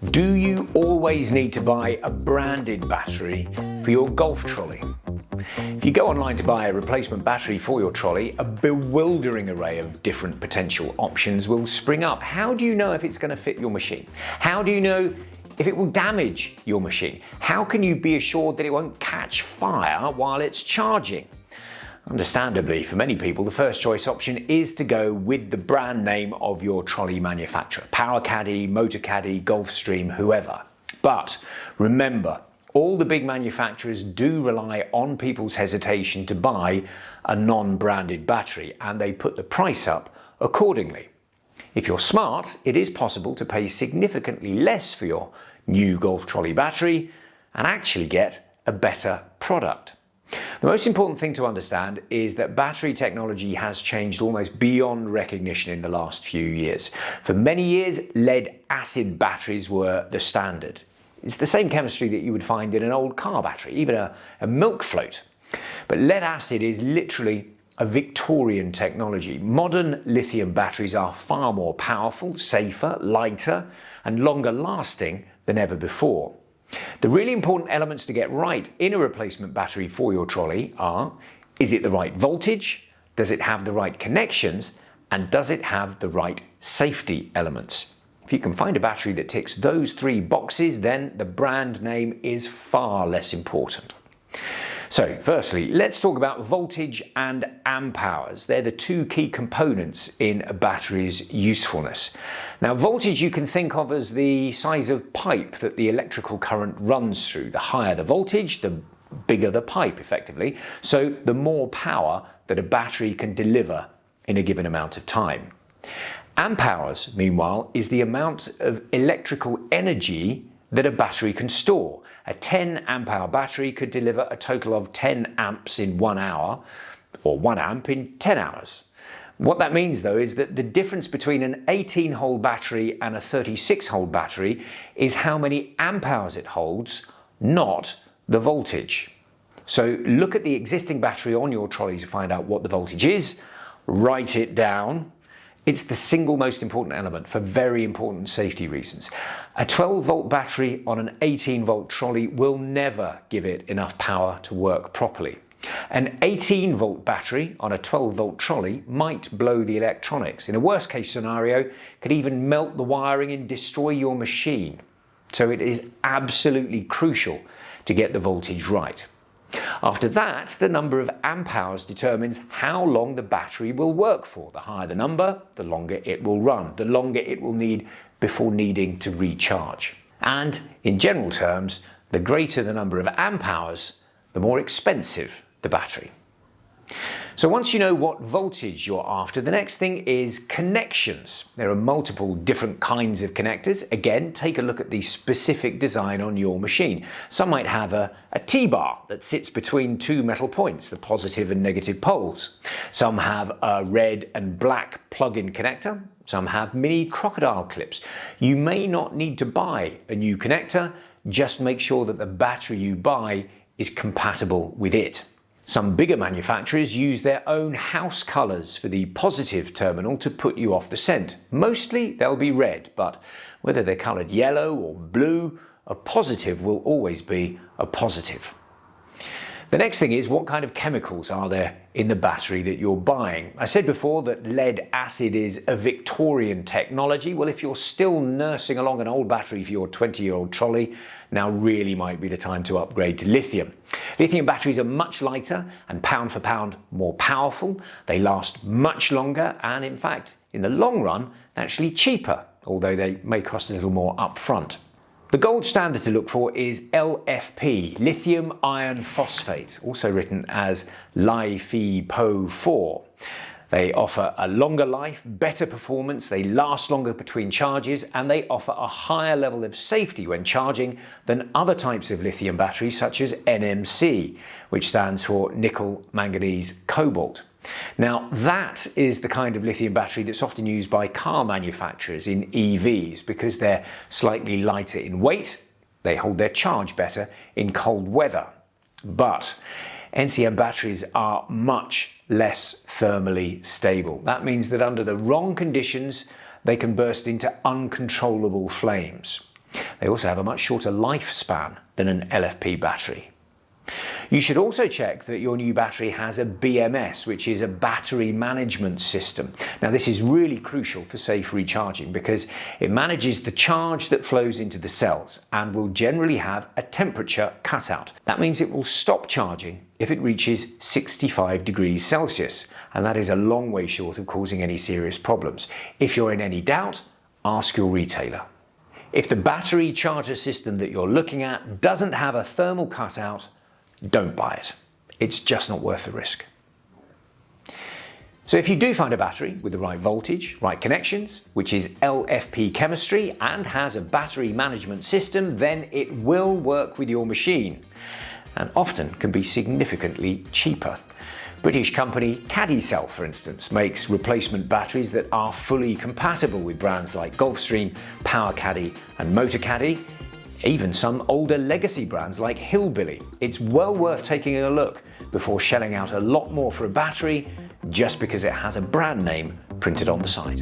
Do you always need to buy a branded battery for your golf trolley? If you go online to buy a replacement battery for your trolley, a bewildering array of different potential options will spring up. How do you know if it's going to fit your machine? How do you know if it will damage your machine? How can you be assured that it won't catch fire while it's charging? Understandably, for many people, the first choice option is to go with the brand name of your trolley manufacturer. Powakaddy, Motocaddy, Golfstream, whoever. But remember, all the big manufacturers do rely on people's hesitation to buy a non-branded battery, and they put the price up accordingly. If you're smart, it is possible to pay significantly less for your new golf trolley battery and actually get a better product. The most important thing to understand is that battery technology has changed almost beyond recognition in the last few years. For many years, lead-acid batteries were the standard. It's the same chemistry that you would find in an old car battery, even a milk float. But lead-acid is literally a Victorian technology. Modern lithium batteries are far more powerful, safer, lighter, and longer lasting than ever before. The really important elements to get right in a replacement battery for your trolley are: is it the right voltage? Does it have the right connections? And does it have the right safety elements? If you can find a battery that ticks those three boxes, then the brand name is far less important. So firstly, let's talk about voltage and amp hours. They're the two key components in a battery's usefulness. Now, voltage you can think of as the size of pipe that the electrical current runs through. The higher the voltage, the bigger the pipe, effectively. So the more power that a battery can deliver in a given amount of time. Amp hours, meanwhile, is the amount of electrical energy that a battery can store. A 10 amp hour battery could deliver a total of 10 amps in 1 hour, or 1 amp in 10 hours. What that means, though, is that the difference between an 18-hole battery and a 36-hole battery is how many amp hours it holds, not the voltage. So look at the existing battery on your trolley to find out what the voltage is, write it down. It's the single most important element for very important safety reasons. A 12-volt battery on an 18-volt trolley will never give it enough power to work properly. An 18-volt battery on a 12-volt trolley might blow the electronics. In a worst-case scenario, could even melt the wiring and destroy your machine. So it is absolutely crucial to get the voltage right. After that, the number of amp hours determines how long the battery will work for. The higher the number, the longer it will run, the longer it will need before needing to recharge. And in general terms, the greater the number of amp hours, the more expensive the battery. So once you know what voltage you're after, the next thing is connections. There are multiple different kinds of connectors. Again, take a look at the specific design on your machine. Some might have a T-bar that sits between two metal points, the positive and negative poles. Some have a red and black plug-in connector. Some have mini crocodile clips. You may not need to buy a new connector, just make sure that the battery you buy is compatible with it. Some bigger manufacturers use their own house colours for the positive terminal to put you off the scent. Mostly they'll be red, but whether they're coloured yellow or blue, a positive will always be a positive. The next thing is, what kind of chemicals are there in the battery that you're buying? I said before that lead acid is a Victorian technology. Well, if you're still nursing along an old battery for your 20-year-old trolley, now really might be the time to upgrade to lithium. Lithium batteries are much lighter and pound for pound more powerful. They last much longer and, in fact, in the long run, actually cheaper, although they may cost a little more upfront. The gold standard to look for is LFP, Lithium Iron Phosphate, also written as LiFePO4. They offer a longer life, better performance, they last longer between charges, and they offer a higher level of safety when charging than other types of lithium batteries such as NMC, which stands for nickel, manganese, cobalt. Now, that is the kind of lithium battery that's often used by car manufacturers in EVs because they're slightly lighter in weight, they hold their charge better in cold weather. But NCM batteries are much less thermally stable. That means that under the wrong conditions, they can burst into uncontrollable flames. They also have a much shorter lifespan than an LFP battery. You should also check that your new battery has a BMS, which is a battery management system. Now, this is really crucial for safe recharging because it manages the charge that flows into the cells and will generally have a temperature cutout. That means it will stop charging if it reaches 65 degrees Celsius, and that is a long way short of causing any serious problems. If you're in any doubt, ask your retailer. If the battery charger system that you're looking at doesn't have a thermal cutout, don't buy it. It's just not worth the risk. So if you do find a battery with the right voltage, right connections, which is LFP chemistry and has a battery management system, then it will work with your machine and often can be significantly cheaper. British company Caddy Cell, for instance, makes replacement batteries that are fully compatible with brands like Golfstream, Powakaddy and Motocaddy, even some older legacy brands like Hillbilly. It's well worth taking a look before shelling out a lot more for a battery just because it has a brand name printed on the side.